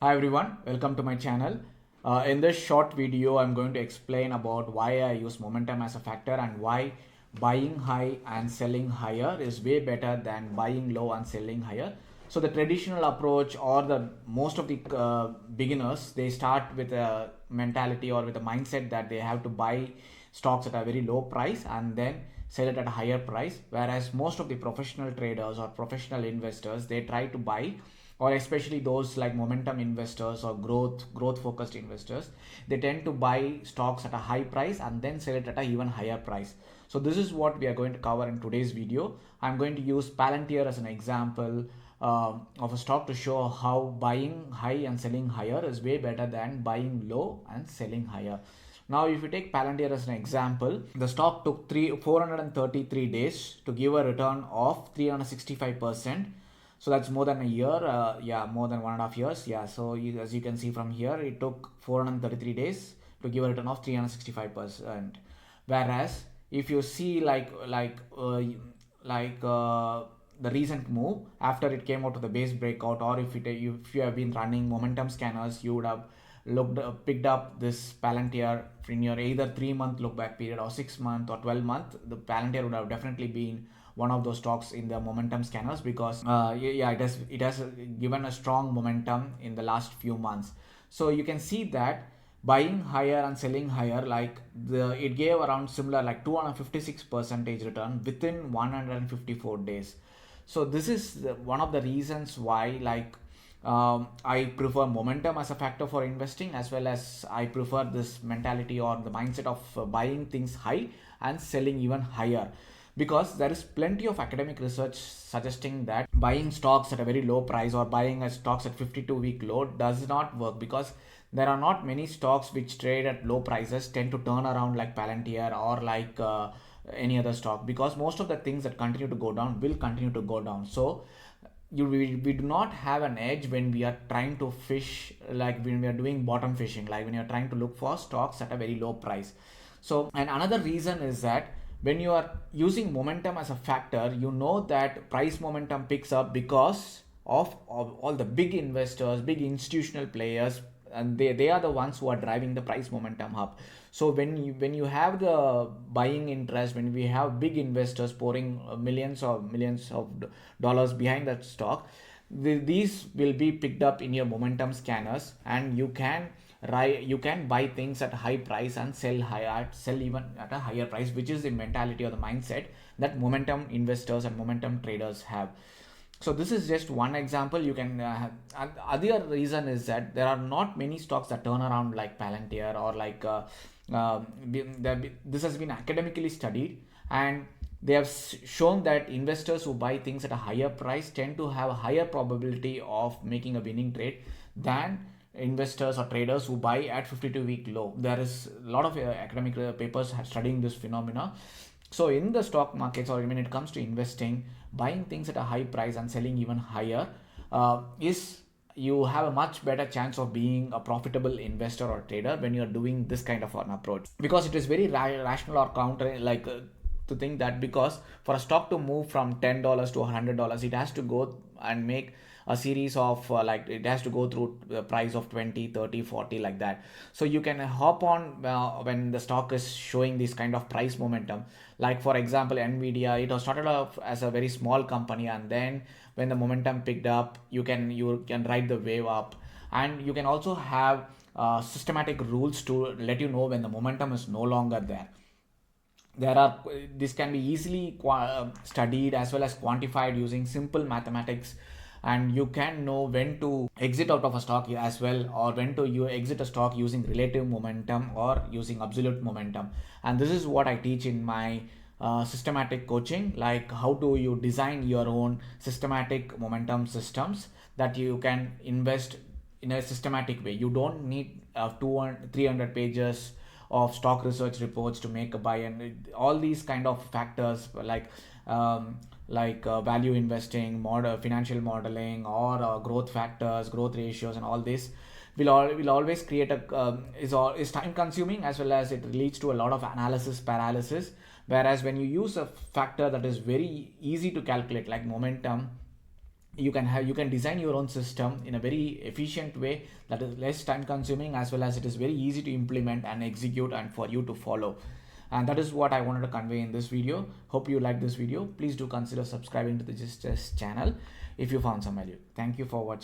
Hi everyone, welcome to my channel. In this short video, I'm going to explain about why I use momentum as a factor and why buying high and selling higher is way better than buying low and selling higher. So the traditional approach or the most of the beginners, they start with a mentality or with a mindset that they have to buy stocks at a very low price and then sell it at a higher price. Whereas most of the professional traders or professional investors, they try to buy, or especially those like momentum investors or growth focused investors, they tend to buy stocks at a high price and then sell it at a even higher price. So this is what we are going to cover in today's video. I'm going to use Palantir as an example of a stock to show how buying high and selling higher is way better than buying low and selling higher. Now, if you take Palantir as an example, the stock took 433 days to give a return of 365%. So that's more than a year. More than 1.5 years. So as you can see from here, it took 433 days to give a return of 365%. Whereas if you see the recent move after it came out of the base breakout, or if you have been running momentum scanners, you would have picked up this Palantir in your either 3-month look back period or 6-month or 12-month. The Palantir would have definitely been one of those stocks in the momentum scanners because it has given a strong momentum in the last few months. So you can see that buying higher and selling higher, it gave around similar like 256% return within 154 days. So this is one of the reasons why I prefer momentum as a factor for investing, as well as I prefer this mentality or the mindset of buying things high and selling even higher, because there is plenty of academic research suggesting that buying stocks at a very low price or buying a stocks at 52-week low does not work, because there are not many stocks which trade at low prices tend to turn around like Palantir or any other stock, because most of the things that continue to go down will continue to go down. So we do not have an edge when we are trying to fish, like when we are doing bottom fishing, like when you're trying to look for stocks at a very low price. So, and another reason is that when you are using momentum as a factor, you know that price momentum picks up because of all the big investors, big institutional players, and they are the ones who are driving the price momentum up. So when you have the buying interest, when we have big investors pouring millions of dollars behind that stock, these will be picked up in your momentum scanners, and you can buy things at a high price and sell even at a higher price, which is the mentality or the mindset that momentum investors and momentum traders have. So this is just one example. You can and other reason is that there are not many stocks that turn around like Palantir or this has been academically studied, and they have shown that investors who buy things at a higher price tend to have a higher probability of making a winning trade than investors or traders who buy at 52-week low. There is a lot of academic papers studying this phenomena. So in the stock markets, or when it comes to investing, buying things at a high price and selling even higher is you have a much better chance of being a profitable investor or trader when you're doing this kind of an approach, because it is very rational or counter to think that because for a stock to move from $10 to $100, it has to go and make a series of it has to go through the price of 20, 30, 40, like that. So you can hop on when the stock is showing this kind of price momentum. Like for example, Nvidia, it was started off as a very small company, and then when the momentum picked up, you can ride the wave up. And you can also have systematic rules to let you know when the momentum is no longer there. This can be easily studied as well as quantified using simple mathematics, and you can know when to exit out of a stock as well, or when to you exit a stock using relative momentum or using absolute momentum. And this is what I teach in my systematic coaching, like how do you design your own systematic momentum systems that you can invest in a systematic way. You don't need 200 300 pages of stock research reports to make a buy, and all these kind of factors value investing, financial modeling, or growth factors, growth ratios, and all this will always create is time consuming, as well as it leads to a lot of analysis paralysis. Whereas when you use a factor that is very easy to calculate like momentum, you can design your own system in a very efficient way that is less time consuming, as well as it is very easy to implement and execute and for you to follow. And that is what I wanted to convey in this video. Hope you like this video. Please do consider subscribing to the Just channel if you found some value. Thank you for watching.